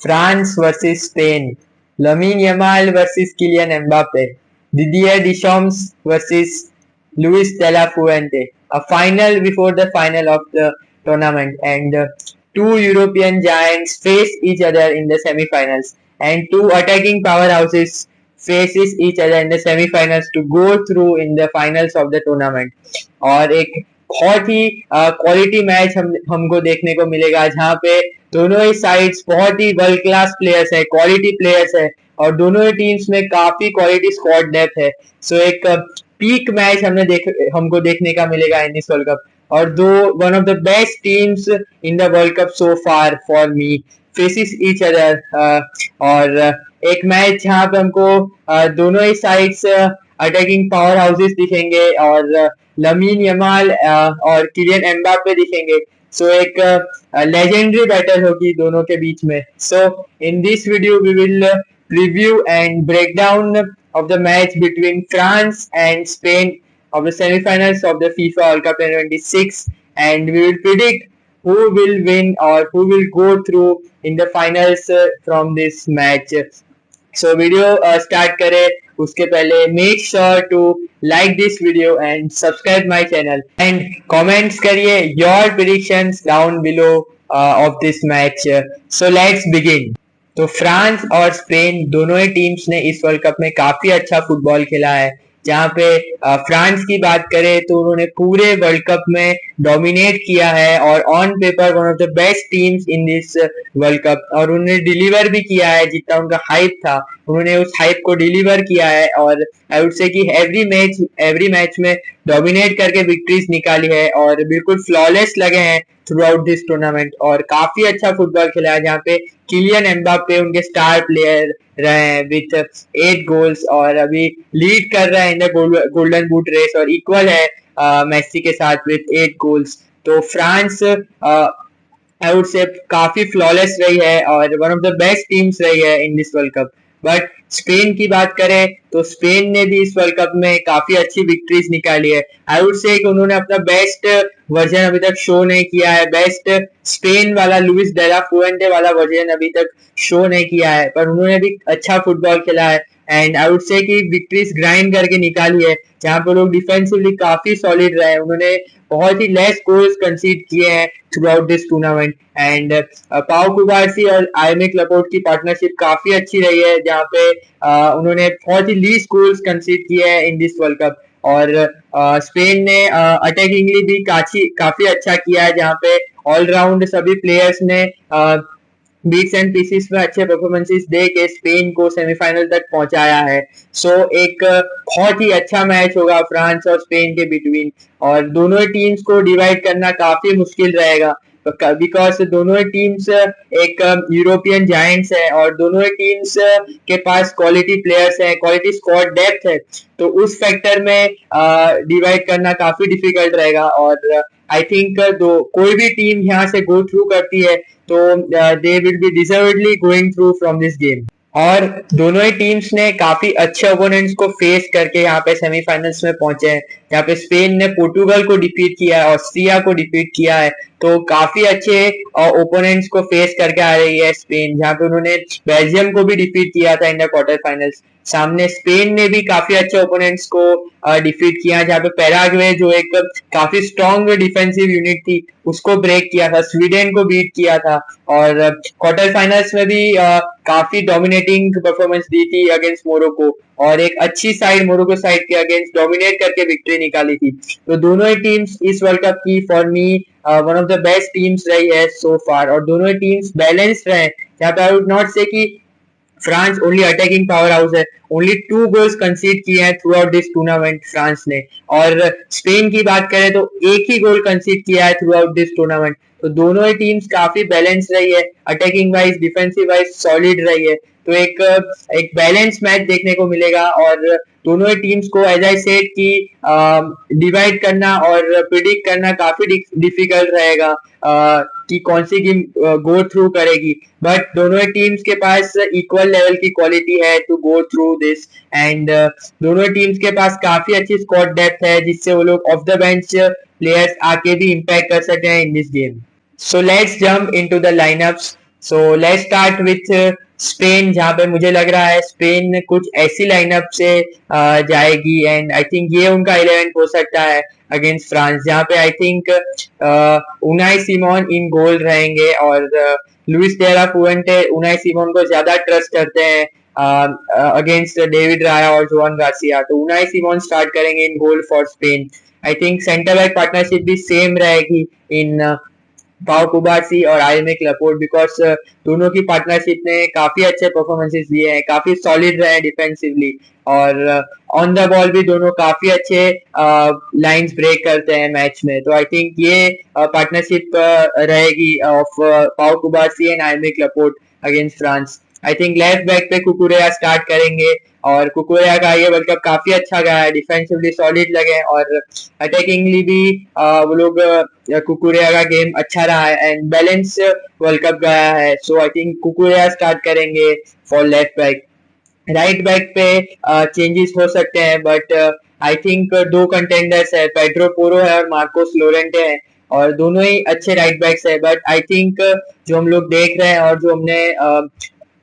France versus Spain, Lamine Yamal versus Kylian Mbappe, Didier Deschamps versus Luis de la Fuente. A final before the final of the tournament, and two European giants face each other in the semi-finals, and two attacking powerhouses faces each other in the semi-finals to go through in the finals of the tournament. और एक बहुत ही quality match हमको देखने को मिलेगा, जहाँ पे दोनों ही साइड्स बहुत ही वर्ल्ड क्लास प्लेयर्स है, क्वालिटी प्लेयर्स है, और दोनों ही टीम्स में काफी क्वालिटी स्क्वाड डेप्थ है. सो एक पीक मैच हमको देखने का मिलेगा इन दिस वर्ल्ड कप. और दो one of the best teams in the world Cup so far for me faces each other. और एक मैच जहाँ पे हमको दोनों ही साइड्स अटैकिंग पावर हाउसेस दिखेंगे, और लमीन यमाल और किलियन एम्बापे दिखेंगे. सो एक लेजेंडरी बैटल होगी दोनों के बीच में. So in this video we will preview and breakdown of the match between France and Spain of the semi-finals of the FIFA World Cup 2026, and we will predict who will win or who will go through in the finals from this match. So video start करें उसके पहले make sure to like this video and subscribe my channel and comments करिए your predictions down below of this match. So let's begin. तो France और Spain दोनों ही teams ने इस वर्ल्ड कप में काफी अच्छा फुटबॉल खेला है. जहाँ पे फ्रांस की बात करें तो उन्होंने पूरे वर्ल्ड कप में डोमिनेट किया है और on paper one of the best teams in this world cup, और उन्होंने डिलीवर भी किया है. जितना उनका हाइप था उन्होंने उस हाइप को डिलीवर किया है, और आई वुड से कि एवरी मैच में डोमिनेट करके विक्ट्रीज निकाली है और बिल्कुल फ्लॉलेस लगे हैं थ्रू आउट दिस टूर्नामेंट, और काफी अच्छा फुटबॉल खेला है. जहाँ पे किलियन एम्बापे उनके स्टार प्लेयर रहे हैं विथ 8 गोल्स, और अभी लीड कर रहे हैं in the golden boot race, और इक्वल है मेसी के साथ विथ 8 गोल्स. तो फ्रांस आई वुड से काफी फ्लॉलेस रही है और one of the best teams रही है in this world cup. But Spain की बात करें तो स्पेन ने भी इस वर्ल्ड कप में काफी अच्छी विक्ट्रीज निकाली है. आई वुड से कि उन्होंने अपना बेस्ट वर्जन अभी तक शो नहीं किया है. बेस्ट स्पेन वाला लुइस डे ला फुएंटे वाला वर्जन अभी तक शो नहीं किया है, पर उन्होंने भी अच्छा फुटबॉल खेला है. एंड आई वुड से कि विक्ट्रीज ग्राइंड करके निकाली है, जहाँ पे लोग डिफेंसिवली काफी सॉलिड रहे हैं. उन्होंने बहुत ही लेस गोल्स कंसीड किए हैं through out this tournament. And पाउ कुबार्सी और आयमिक लपोर्ट की पार्टनरशिप काफी अच्छी रही है, जहाँ पे उन्होंने बहुत ही लीस्ट गोल्स कंसीड किए हैं इन दिस वर्ल्ड कप. और स्पेन ने अटैकिंगली भी काफी अच्छा किया है, जहाँ पे ऑलराउंड सभी प्लेयर्स ने बीट्स एंड पीसीस में अच्छे परफॉर्मेंसेस दे के स्पेन को सेमीफाइनल तक पहुंचाया है. सो एक बहुत ही अच्छा मैच होगा फ्रांस और स्पेन के बिटवीन, और दोनों टीम्स को डिवाइड करना काफी मुश्किल रहेगा, बिकॉज दोनों ही टीम्स एक यूरोपियन जायंट्स है, और दोनों ही टीम्स के पास क्वालिटी प्लेयर्स है, क्वालिटी स्क्वाड डेप्थ है. तो उस फैक्टर में डिवाइड करना काफी डिफिकल्ट रहेगा. और आई थिंक कोई भी टीम यहाँ से गो थ्रू करती है तो they will be deservedly going through from this game. और दोनों ही टीम्स ने काफी अच्छे ओपोनेंट्स को फेस करके यहाँ पे सेमीफाइनल्स में पहुंचे हैं. यहाँ पे स्पेन ने पोर्टुगल को डिफीट किया है, ऑस्ट्रिया को डिफीट किया है, तो काफी अच्छे ओपोनेंट्स को फेस करके आ रही है स्पेन. जहाँ पे उन्होंने बेल्जियम को भी डिफीट किया था इन द क्वार्टर फाइनल्स. सामने स्पेन ने भी काफी अच्छे ओपोनेंट्स को डिफीट किया, जहाँ पे पैराग्वे जो एक काफी स्ट्रॉन्ग डिफेंसिव यूनिट थी उसको ब्रेक किया था, स्वीडन को बीट किया था, और क्वार्टर फाइनल्स में भी काफी डोमिनेटिंग परफॉर्मेंस दी थी अगेंस्ट मोरक्को, और एक अच्छी साइड मोरक्को साइड के अगेंस्ट डोमिनेट करके विक्ट्री निकाली थी. तो दोनों ही टीम्स इस वर्ल्ड कप की for me one of the best teams रही है सो फार, और दोनों ही टीम्स बैलेंस्ड रहे. यहाँ पे आई वुड नॉट से कि France only attacking power house है, ओनली 2 गोल्स कंसीड किए हैं through out this tournament France ने, और स्पेन की बात करें तो एक ही गोल कंसीड किया है थ्रू आउट दिस टूर्नामेंट. तो दोनों ही टीम्स काफी बैलेंस रही है, attacking wise defensive wise solid रही है. तो एक बैलेंस मैच देखने को मिलेगा, और दोनों ही टीम्स को एज आई सेड की डिवाइड करना और प्रिडिक्ट करना काफी डिफिकल्ट रहेगा कि कौन सी टीम गो थ्रू करेगी. बट दोनों ही टीम्स के पास इक्वल लेवल की क्वालिटी है to go through this, and दोनों ही टीम्स के पास काफी अच्छी स्क्वाड डेप्थ है, जिससे वो लोग ऑफ द बेंच प्लेयर्स आके भी इम्पैक्ट कर सकते हैं in this game. So let's jump into the lineups so let's start with Spain, जहाँ पे मुझे लग रहा है स्पेन कुछ ऐसी लाइनअप से जाएगी एंड आई थिंक ये उनका 11 हो सकता है अगेंस्ट फ्रांस, जहाँ पे आई थिंक उनाई सिमोन इन गोल रहेंगे और लुइस डेला फुएंटे उनाई सिमोन को ज्यादा ट्रस्ट करते हैं अगेंस्ट डेविड राया और जोन गार्सिया, तो उनाई सिमोन स्टार्ट करेंगे in goal for Spain. I think centre back partnership भी सेम रहेगी इन पाव कुबार्सी और आयमिक लपोर्ट, बिकॉज दोनों की पार्टनरशिप ने काफी अच्छे परफॉर्मेंसेस दिए हैं, काफी सॉलिड रहे डिफेंसिवली और ऑन द बॉल भी दोनों काफी अच्छे लाइंस ब्रेक करते हैं मैच में। तो आई थिंक ये पार्टनरशिप रहेगी of Pau Cubarsi and Aymeric Laporte against France. I think left back पे कुकुरेया स्टार्ट करेंगे और कुकुरेया का ये वर्ल्ड कप काफी अच्छा गया है, डिफेंसिवली सॉलिड लगे और अटैकिंगली भी वो लोग कुकुरेया का गेम अच्छा रहा है एंड बैलेंस वर्ल्ड कप गया है। सो आई थिंक कुकुरेया स्टार्ट करेंगे for left back. Right back पे चेंजेस हो सकते हैं बट आई थिंक दो कंटेंडर्स है, पेड्रो पोरो है और मार्कोस लोरेंटे है और दोनों ही अच्छे राइट बैक्स है, बट आई थिंक जो हम लोग देख रहे हैं और जो हमने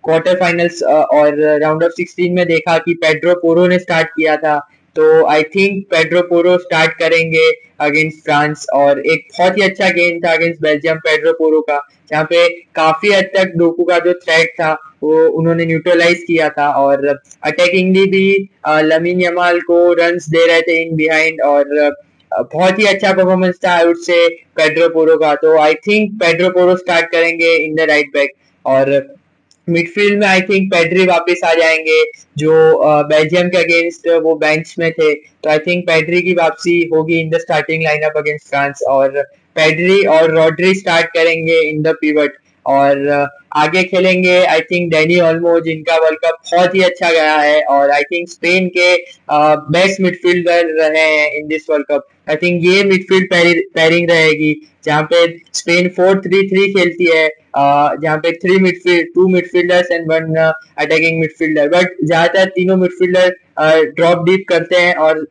क्वार्टर फाइनल्स और राउंड ऑफ 16 में देखा कि पेड्रो पोरो ने स्टार्ट किया था, तो I think Pedro Porro start करेंगे अगेंस्ट फ्रांस और एक बहुत ही अच्छा गेम था अगेंस्ट बेल्जियम पेड्रो पोरो का, जहाँ पे काफी हद तक डोकू का जो थ्रेट था वो उन्होंने न्यूट्रलाइज किया था और अटैकिंगली भी लमीन यमाल को रन्स दे रहे थे इन बिहाइंड और बहुत ही अच्छा परफॉर्मेंस था आई वुड से पेड्रो पोरो का। तो I think Pedro Porro start करेंगे इन द राइट बैक और मिडफील्ड में आई थिंक पेड्री वापस आ जाएंगे जो बेल्जियम के अगेंस्ट वो बेंच में थे, तो आई थिंक पेड्री की वापसी होगी in the starting lineup against France और पेड्री और रॉड्री स्टार्ट करेंगे इन द पिवट और आगे खेलेंगे आई थिंक डेनी ओल्मो, जिनका वर्ल्ड कप बहुत ही अच्छा गया है और आई थिंक स्पेन के बेस्ट मिडफील्डर रहे हैं in this world cup. I think ये मिडफील्ड पेयरिंग रहेगी जहाँ पे स्पेन 4-3-3 खेलती है, जहाँ पे two midfielders and one attacking midfielder, but ज्यादातर तीनों मिडफील्डर ड्रॉप डीप करते हैं और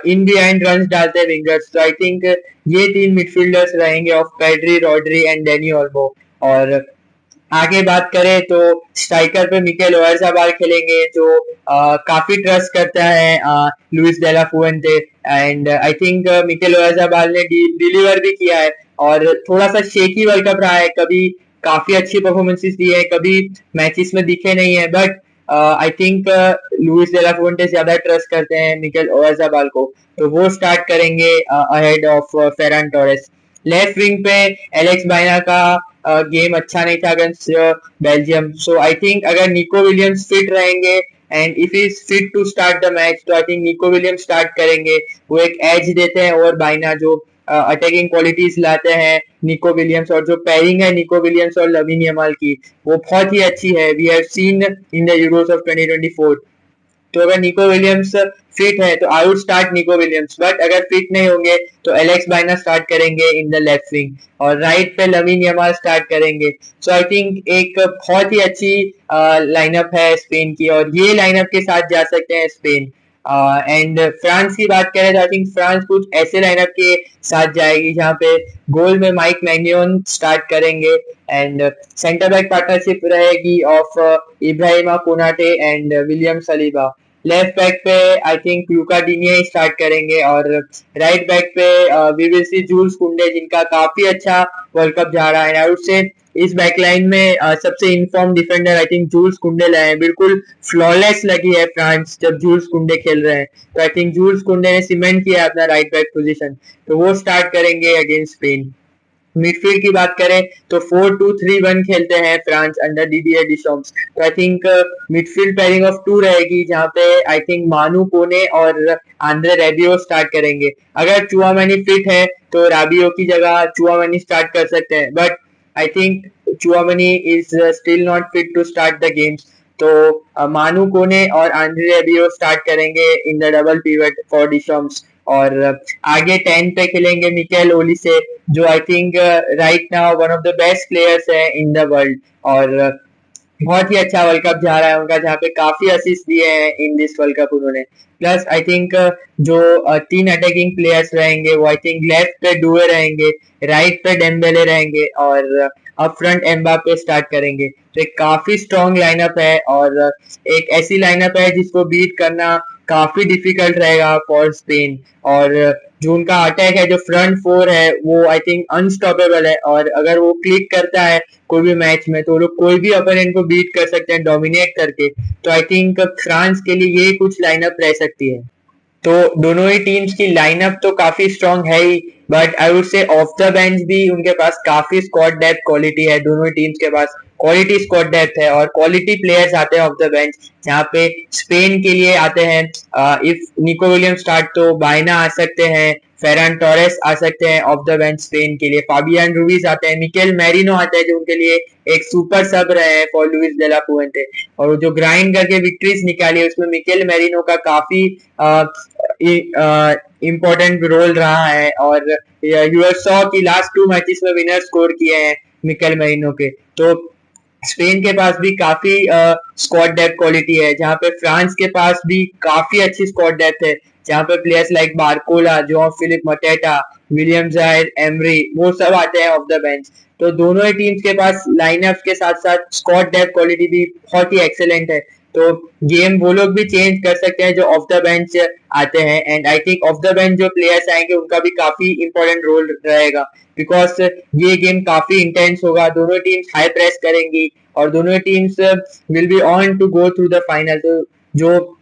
इन बिहाइंड रन डालते हैं विंगर्स। तो आई थिंक ये तीन मिडफील्डर्स रहेंगे of Pedri, Rodri and Dani Olmo. और आगे बात करें तो स्ट्राइकर पे मिकेल ओयारज़ाबाल खेलेंगे जो काफी ट्रस्ट करता है Luis de la Fuente and I think Mikel Oyarzabal ने डिलीवर भी किया है और थोड़ा सा शेकी वर्ल्ड कप रहा है, कभी काफी अच्छी परफॉर्मेंसेस दी है, कभी मैचेस में दिखे नहीं है, but I think Louis de la फुएंटे ज्यादा ट्रस्ट करते हैं मिकेल ओयारज़ाबाल को, तो वो स्टार्ट करेंगे ahead of Ferran Torres. Left wing पे एलेक्स बाइना का गेम अच्छा नहीं था against Belgium, so I think अगर निको विलियम्स फिट रहेंगे and if is fit to start the match तो I think Nico Williams start करेंगे, वो एक एज देते हैं और बाइना जो अटैकिंग क्वालिटीज लाते हैं निको विलियम्स, और जो पेयरिंग है निको विलियम्स और लमीन यमाल की वो बहुत ही अच्छी है, we have seen in the Euros of 2024। तो अगर निको विलियम्स फिट है तो I would start Nico Williams, but अगर फिट नहीं होंगे तो एलेक्स बाइना स्टार्ट करेंगे इन द लेफ्ट विंग और राइट पे लमीन यमाल स्टार्ट करेंगे। सो आई थिंक एक बहुत ही अच्छी लाइनअप है स्पेन की और ये लाइनअप के साथ जा सकते हैं स्पेन। एंड फ्रांस की बात करें तो आई थिंक फ्रांस कुछ ऐसे लाइनअप के साथ जाएगी जहाँ पे गोल में माइक मैन्योन स्टार्ट करेंगे एंड सेंटर बैक पार्टनरशिप रहेगी of Ibrahima Konate and William Saliba. Left back पे आई थिंक लुका डिनिया ही स्टार्ट करेंगे और राइट बैक पे we will see Jules Kounde, जिनका काफी अच्छा वर्ल्ड कप जा रहा है। आई वुड से इस बैकलाइन में सबसे inform defender I think Jules Kounde लाए हैं, बिल्कुल फ्लॉलेस लगी है फ्रांस जब जूल्स कुंडे खेल रहे हैं, तो आई थिंक जूल्स कुंडे ने सीमेंट किया अपना राइट बैक पोजीशन, तो वो स्टार्ट करेंगे अगेंस्ट स्पेन। मिडफील्ड की बात करें तो 4-2-3-1 खेलते हैं फ्रांस अंडर डिडियर डिशॉम्स, तो I think midfield pairing of two रहेगी जहां पे आई थिंक मानू कोने और आंद्रे रेबियो स्टार्ट करेंगे। अगर चुआमेनी फिट है तो राबियो की जगह चुआमेनी स्टार्ट कर सकते हैं, but I think Tchouameni is still not fit to start the games, तो मानू कोने और आंद्रे रेबियो स्टार्ट करेंगे in the double pivot for Deschamps और आगे 10 पे खेलेंगे मिकेल ओलिसे जो I think right now one of the best players है in the world और बहुत ही अच्छा वर्ल्ड कप जा रहा है उनका, जहाँ पे काफी असिस्ट दिए हैं इन दिस वर्ल्ड कप उन्होंने। प्लस आई थिंक जो 3 अटैकिंग प्लेयर्स रहेंगे वो आई थिंक लेफ्ट पे डुए रहेंगे, राइट पे डेम्बेले रहेंगे और अप फ्रंट एम्बापे स्टार्ट करेंगे। तो एक काफी स्ट्रॉन्ग लाइनअप है और एक ऐसी लाइनअप है जिसको बीट करना काफी डिफिकल्ट रहेगा फॉर स्पेन। और जो उनका अटैक है, जो फ्रंट फोर है, वो आई थिंक अनस्टॉपेबल है और अगर वो क्लिक करता है कोई भी मैच में तो वो लोग कोई भी अपोनेंट को बीट कर सकते हैं डोमिनेट करके। तो आई थिंक फ्रांस के लिए ये कुछ लाइनअप रह सकती है। तो दोनों ही टीम्स की लाइनअप तो काफी स्ट्रांग है ही, but I would say off the bench भी उनके पास काफी स्क्वाड डेप्थ क्वालिटी है। दोनों ही टीम्स के पास क्वालिटी स्क्वाड डेप्थ है और क्वालिटी प्लेयर्स आते हैं ऑफ द बेंच। जहाँ पे स्पेन के लिए आते हैं इफ निको विलियम स्टार्ट तो बायना आ सकते हैं, फेरान टोरेस आ सकते हैं ऑफ द बेंच स्पेन के लिए, फाबियन रूइज आते हैं, मिकेल मैरिनो आते हैं जो उनके लिए एक सुपर सब रहे हैं फॉर लुइस डेला फुएंटे। और जो ग्राइंड करके विक्ट्रीज निकाली है उसमें मिकेल मैरिनो का काफी इम्पोर्टेंट रोल रहा है। और यूएसओ की लास्ट 2 मैचेस में विनर स्कोर किए हैं मिकेल मैरिनो के। तो स्पेन के पास भी काफी स्क्वाड डेप्थ क्वालिटी है, जहाँ पे फ्रांस के पास भी काफी अच्छी स्क्वाड डेप्थ है, जहाँ पे प्लेयर्स लाइक बारकोला, जो फिलिप मटेटा, विलियम जायर, एमरी, वो सब आते हैं ऑफ द बेंच। तो दोनों ही टीम्स के पास लाइनअप के साथ साथ स्क्वाड डेप्थ क्वालिटी भी बहुत ही एक्सेलेंट है। तो गेम वो लोग भी चेंज कर सकते हैं जो ऑफ द बेंच आते हैं। And I think of the bench जो प्लेयर्स आएंगे उनका भी काफी इंपॉर्टेंट रोल रहेगा, बिकॉज ये गेम काफी इंटेंस होगा। दोनों टीम्स हाई प्रेस करेंगी और दोनों teams will be on to go through the final. तो जो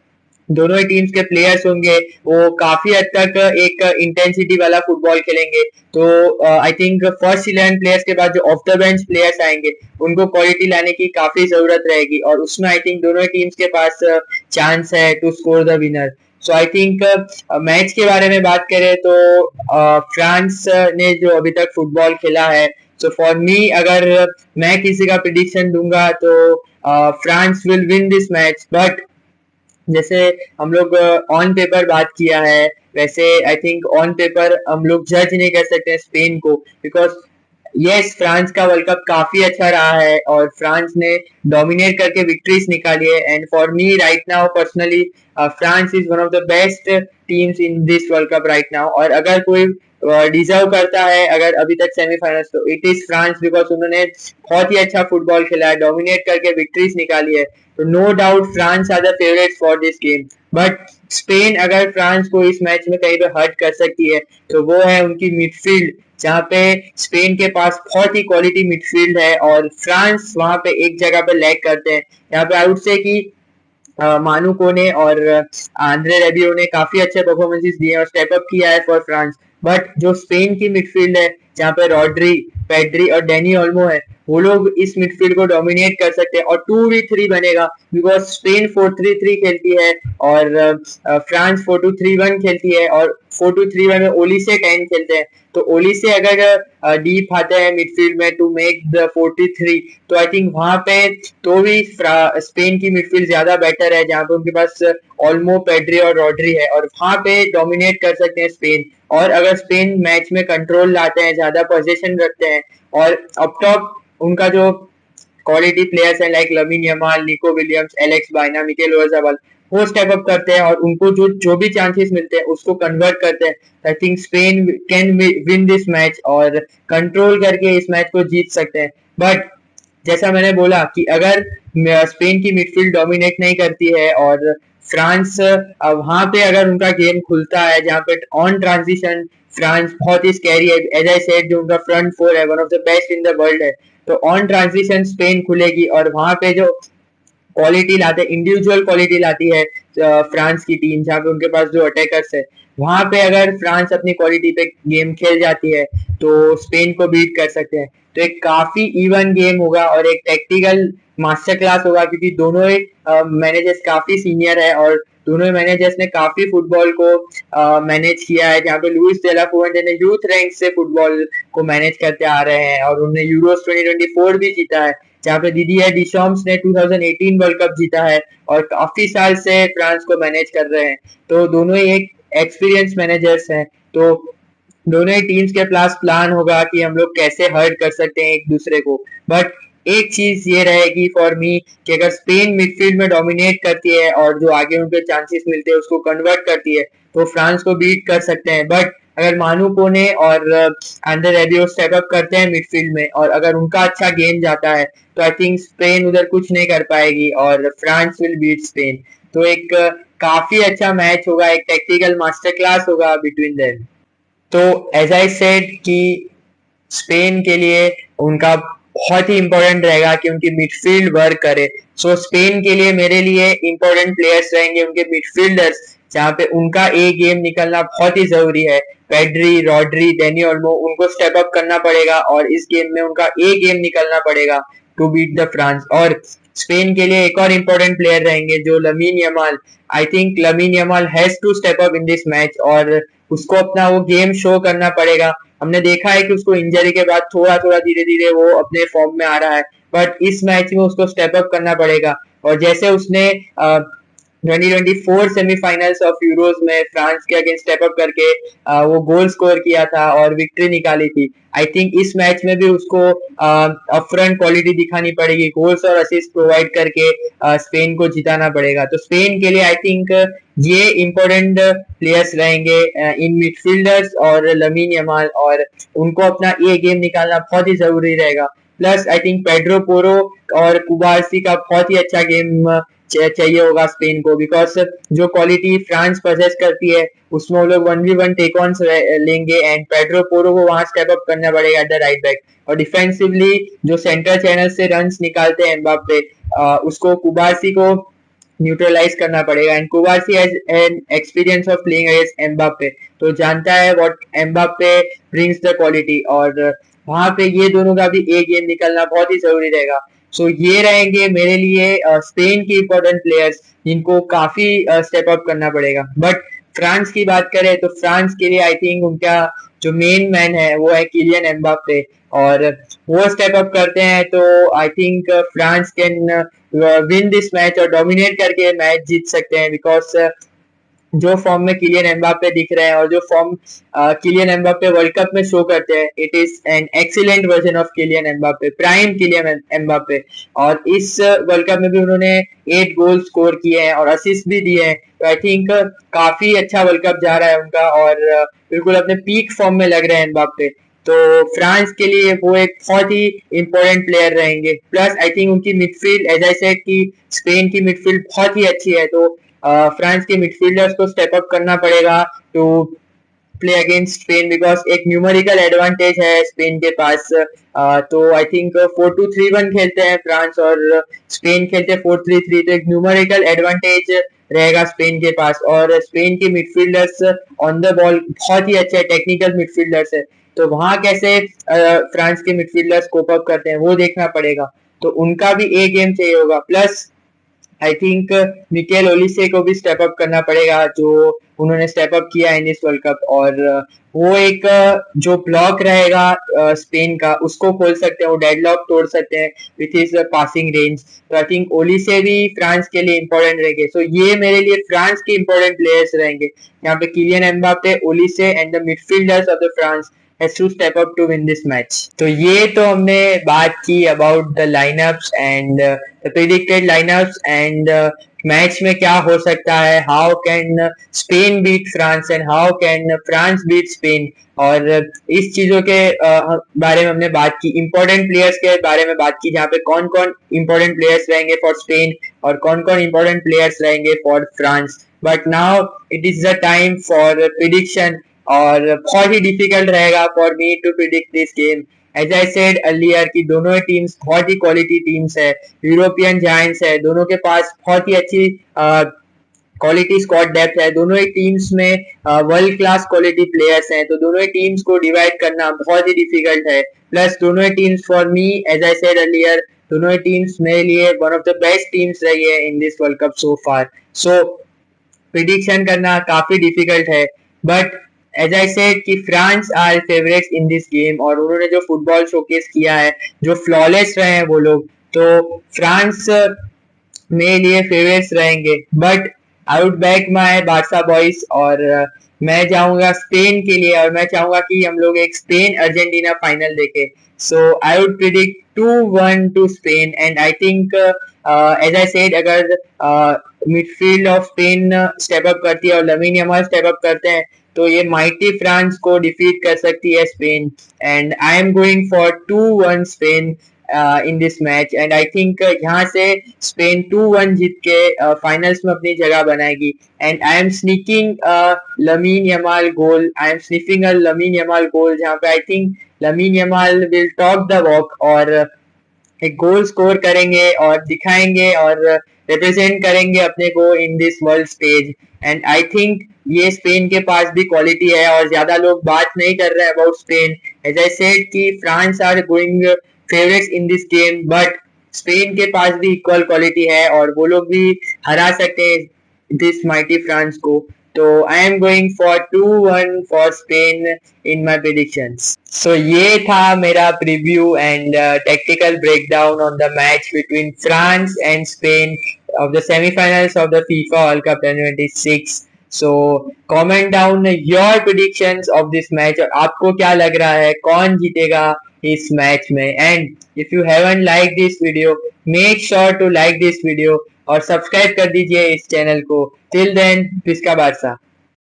दोनों ही टीम्स के प्लेयर्स होंगे वो काफी हद तक एक इंटेंसिटी वाला फुटबॉल खेलेंगे। तो आई थिंक फर्स्ट 11 प्लेयर्स के बाद जो ऑफ द बेंच प्लेयर्स आएंगे उनको क्वालिटी लाने की काफी जरूरत रहेगी और उसमें आई थिंक दोनों टीम्स के पास चांस है to score the winner. So I think match के बारे में बात करें तो फ्रांस ने जो अभी तक फुटबॉल खेला है, सो फॉर मी अगर मैं किसी का प्रिडिक्शन दूंगा तो France will win this match. But जैसे हम लोग ऑन पेपर बात किया है, वैसे आई थिंक ऑन पेपर हम लोग जज नहीं कर सकते स्पेन को, बिकॉज यस फ्रांस का वर्ल्ड कप काफी अच्छा रहा है और फ्रांस ने डोमिनेट करके विक्ट्रीज निकाली है। And for me right now personally France is one of the best teams in this world cup right now. और अगर कोई डिजर्व करता है अगर अभी तक सेमीफाइनल्स, तो इट इज फ्रांस, बिकॉज उन्होंने बहुत ही अच्छा फुटबॉल खेला है, डोमिनेट करके विक्ट्रीज निकाली है। तो no doubt France are the favourite for this game. But Spain अगर फ्रांस को इस मैच में कहीं पे हर्ट कर सकती है तो वो है उनकी मिडफील्ड, जहाँ पे स्पेन के पास बहुत ही क्वालिटी मिडफील्ड है और फ्रांस वहां पे एक जगह पे लैग करते हैं। यहाँ पे आई वुड से कि मानू कोने और आंद्रे रेबियो ने काफी अच्छे परफॉर्मेंसेस दिए और स्टेप अप किया है फॉर फ्रांस। बट जो स्पेन की मिडफील्ड है, जहाँ पे रॉड्री, पेड्री और डेनी ओल्मो है, वो लोग इस मिडफील्ड को डोमिनेट कर सकते हैं और 2v3 बनेगा, बिकॉज स्पेन 4-3-3 खेलती है और फ्रांस 4-2-3-1 खेलती है और 4-2-3-1 में ओली से 10 खेलते हैं। तो ओली से अगर डीप आते हैं मिडफील्ड में टू मेक द 43, तो आई थिंक वहां पे तो भी स्पेन की मिडफील्ड ज्यादा बेटर है, जहां पे उनके पास ऑल्मो, पेड्री और रॉड्री है और वहां पे डोमिनेट कर सकते हैं स्पेन। और अगर स्पेन मैच में कंट्रोल लाते हैं, ज्यादा पोजीशन रखते हैं और अप टॉप उनका जो क्वालिटी प्लेयर्स हैं like lamin Yamal, Nico Williams, Alex बाइना, Mikel ओयाrzabal, वो स्टेप अप करते हैं और उनको जो भी चांसेस मिलते हैं उसको कन्वर्ट करते हैं, आई think Spain can win this match और कंट्रोल करके इस मैच को जीत सकते हैं। बट जैसा मैंने बोला कि अगर स्पेन की मिडफील्ड डोमिनेट नहीं करती है और फ्रांस वहां पे अगर उनका गेम खुलता है, जहाँ पे ऑन ट्रांजिशन फ्रांस बहुत ही स्कैरी है, एज आई सेड जो उनका फ्रंट फोर है one of the best in the world है, तो ऑन ट्रांजिशन स्पेन खुलेगी और वहां पे जो क्वालिटी लाते इंडिविजुअल क्वालिटी लाती है फ्रांस की टीम, जहाँ पे उनके पास जो अटैकर्स है, वहां पे अगर फ्रांस अपनी क्वालिटी पे गेम खेल जाती है तो स्पेन को बीट कर सकते हैं। तो एक काफी इवन गेम होगा और एक टेक्टिकल मास्टर क्लास होगा, क्योंकि दोनों ही मैनेजर्स काफी सीनियर है और दोनों ही मैनेजर्स ने काफी फुटबॉल को मैनेज किया है। जहाँ पे लुइस डेला फुएंटे ने यूथ रैंक से फुटबॉल को मैनेज करते आ रहे हैं और उन्होंने यूरोस 2024 भी जीता है, जहाँ पे दिदियर डिशॉम्स ने 2018 वर्ल्ड कप जीता है और काफी साल से फ्रांस को मैनेज कर रहे हैं। तो दोनों ही एक एक्सपीरियंस मैनेजर्स हैं। तो दोनों ही टीम्स के पास प्लान होगा कि हम लोग कैसे हर्ट कर सकते हैं एक दूसरे को। बट एक चीज ये रहेगी फॉर मी कि अगर स्पेन मिडफील्ड में डोमिनेट करती है और जो आगे उनके चांसेस मिलते हैं उसको कन्वर्ट करती है तो फ्रांस को बीट कर सकते हैं। बट अगर मानू कोने और अंडर रेबियो स्टेप अप करते हैं मिडफील्ड में और अगर उनका अच्छा गेम जाता है तो आई थिंक स्पेन उधर कुछ नहीं कर पाएगी और फ्रांस विल बीट स्पेन। तो एक काफी अच्छा मैच होगा, एक टेक्टिकल मास्टर क्लास होगा बिटवीन देम। तो एज आई सेड कि स्पेन के लिए उनका बहुत ही इंपॉर्टेंट रहेगा कि उनकी मिडफील्ड वर्क करे। सो स्पेन के लिए मेरे लिए इंपॉर्टेंट प्लेयर्स रहेंगे उनके मिडफील्डर्स, जहाँ पे उनका ए गेम निकलना बहुत ही जरूरी है। पेड्री, रॉड्री, डेनी ओल्मो, उनको स्टेप अप करना पड़ेगा और इस गेम में उनका ए गेम निकलना पड़ेगा टू बीट द फ्रांस। और स्पेन के लिए एक और इम्पोर्टेंट प्लेयर रहेंगे जो Lamine Yamal. I think Lamine Yamal has to step up in this match और उसको अपना वो गेम शो करना पड़ेगा। हमने देखा है कि उसको इंजरी के बाद थोड़ा थोड़ा धीरे धीरे वो अपने फॉर्म में आ रहा है, बट इस मैच में उसको स्टेप अप करना पड़ेगा। और जैसे उसने 2024 सेमीफाइनल्स ऑफ यूरोज में फ्रांस के अगेंस्ट स्टेप अप करके वो गोल स्कोर किया था और विक्ट्री निकाली थी, आई थिंक इस मैच में भी उसको अपफ्रंट क्वालिटी दिखानी पड़ेगी, गोल्स और असिस्ट प्रोवाइड करके स्पेन को जिताना पड़ेगा। तो स्पेन के लिए आई थिंक ये इंपॉर्टेंट प्लेयर्स रहेंगे इन मिडफील्डर्स और लमीन यमाल, और उनको अपना ये गेम निकालना बहुत ही जरूरी रहेगा। Plus I think Pedro Porro और कुबारसी का बहुत ही अच्छा गेम चाहिए होगा स्पेन को, बिकॉज जो क्वालिटी फ्रांस पोजेस करती है उसमें वो लोग 1v1 टेक ऑन लेंगे एंड पेड्रो पोरो को वहां स्टेप अप करना पड़ेगा एट द राइट बैक। और डिफेंसिवली जो सेंटर चैनल से रन्स निकालते हैं एम्बाप्पे, उसको कुबारसी को न्यूट्रलाइज करना पड़ेगा। And कुबारसी has an experience of playing against Mbappe, तो जानता है what Mbappe brings the quality, और वहां पे ये दोनों का भी एक गेम निकलना बहुत ही जरूरी रहेगा। सो ये रहेंगे मेरे लिए स्पेन के इंपॉर्टेंट प्लेयर्स जिनको काफी स्टेप अप करना पड़ेगा। बट फ्रांस की बात करें तो फ्रांस के लिए आई थिंक उनका जो मेन मैन है वो है किलियन एम्बाप्पे, और वो स्टेप अप करते हैं तो I think France can win this match और डोमिनेट करके मैच जीत सकते हैं। बिकॉज जो फॉर्म में किलियन एम्बाप्पे दिख रहे हैं और जो form Kylian Mbappe World Cup में शो करते हैं, it is an excellent version of Kylian Mbappe, prime Kylian Mbappe. और इस वर्ल्ड कप में भी उन्होंने 8 गोल स्कोर किए हैं और असिस्ट भी दिए हैं। तो आई थिंक काफी अच्छा वर्ल्ड कप जा रहा है उनका और बिल्कुल अपने पीक फॉर्म में लग रहे हैं एम्बाप्पे। तो फ्रांस के लिए वो एक बहुत ही इंपॉर्टेंट प्लेयर रहेंगे। प्लस आई थिंक उनकी मिडफील्ड, एज आई सेड कि स्पेन की मिडफील्ड बहुत ही अच्छी है, तो फ्रांस के मिडफील्डर्स को स्टेप अप करना पड़ेगा to play against Spain, because एक न्यूमेरिकल एडवांटेज है स्पेन के पास। तो आई थिंक 4-2-3-1 खेलते हैं फ्रांस और स्पेन खेलते हैं 4-3-3, तो एक न्यूमेरिकल एडवांटेज रहेगा स्पेन के पास। और स्पेन के मिडफील्डर्स ऑन द बॉल बहुत ही अच्छे टेक्निकल मिडफील्डर्स है, तो वहां कैसे फ्रांस के मिडफील्डर्स कोप अप करते हैं वो देखना पड़ेगा। तो उनका भी एक गेम चाहिए होगा। प्लस आई थिंक मिकेल ओलिसे को भी स्टेप अप करना पड़ेगा, जो उन्होंने स्टेप अप किया है इन इस वर्ल्ड कप, और वो एक जो ब्लॉक रहेगा स्पेन का उसको खोल सकते हैं, वो डेडलॉक तोड़ सकते हैं विथ हिज पासिंग रेंज। तो आई थिंक ओलिसे भी फ्रांस के लिए इंपॉर्टेंट रहेंगे। सो ये मेरे लिए फ्रांस के इंपॉर्टेंट प्लेयर्स रहेंगे, यहाँ पे Kylian Mbappe, Olise and the midfielders of the France has to step up to win this match। तो ये तो हमने बात की about the lineups and the predicted lineups and match में क्या हो सकता है, how can Spain beat France and how can France beat Spain, और इस चीजों के बारे में हमने बात की, इंपॉर्टेंट प्लेयर्स के बारे में बात की, जहाँ पे कौन कौन इंपॉर्टेंट प्लेयर्स रहेंगे फॉर स्पेन और कौन कौन इंपॉर्टेंट प्लेयर्स रहेंगे for France. But now it is the time for prediction, और बहुत ही डिफिकल्ट रहेगा for me to predict this game. As I said earlier कि दोनों ही टीम्स बहुत ही क्वालिटी टीम्स है, यूरोपियन जायंट्स है, दोनों के पास बहुत ही अच्छी क्वालिटी स्क्वाड डेप्थ है, दोनों ही टीम्स में वर्ल्ड क्लास क्वालिटी प्लेयर्स हैं, तो दोनों ही टीम्स को डिवाइड करना बहुत ही डिफिकल्ट है। प्लस दोनों ही teams for me, as I said earlier, दोनों ही टीम्स मेरे लिए one of the best teams रही है in this world Cup so far. So prediction करना काफी डिफिकल्ट है, बट एज आई सेड कि France are favourites in this game, और उन्होंने जो फुटबॉल शोकेस किया है, जो फ्लॉलेस रहे हैं वो लोग, तो फ्रांस मेरे लिए फेवरेट्स रहेंगे। But I would back my Barça boys, और मैं जाऊंगा स्पेन के लिए, और मैं चाहूंगा कि हम लोग एक स्पेन अर्जेंटीना फाइनल देखें। So I would predict 2-1 to Spain, and I think as I said, अगर midfield of Spain step up करती है और लमीन यमाल स्टेप अप करते हैं तो ये माइटी फ्रांस को डिफीट कर सकती है Spain. And I am going for 2-1 Spain in this match, and I think यहाँ से स्पेन 2-1 जीत के फाइनल्स में अपनी जगह बनाएगी. And I am sneaking Lamine Yamal goal, I am sniffing a Lamine Yamal goal, जहाँ पे I think Lamine Yamal will talk the walk और एक गोल स्कोर करेंगे और दिखाएंगे और रिप्रेजेंट करेंगे अपने को इन this world stage. And I think ये स्पेन के पास भी क्वालिटी है और ज्यादा लोग बात नहीं कर रहे हैं about Spain. As I said कि France are going favourites in this game, but Spain के पास भी इक्वल क्वालिटी है और वो लोग भी हरा सकते हैं दिस माइटी फ्रांस को. तो I am going for 2-1 for Spain in my predictions. So ये था मेरा preview and tactical breakdown on the match between France and Spain of the semi-finals of the FIFA World Cup 2026. So comment down your predictions of this match और आपको क्या लग रहा है कौन जीतेगा इस मैच में. And if you haven't liked this video, make sure to like this video और सब्सक्राइब कर दीजिए इस चैनल को. Till then, Pisca Barca.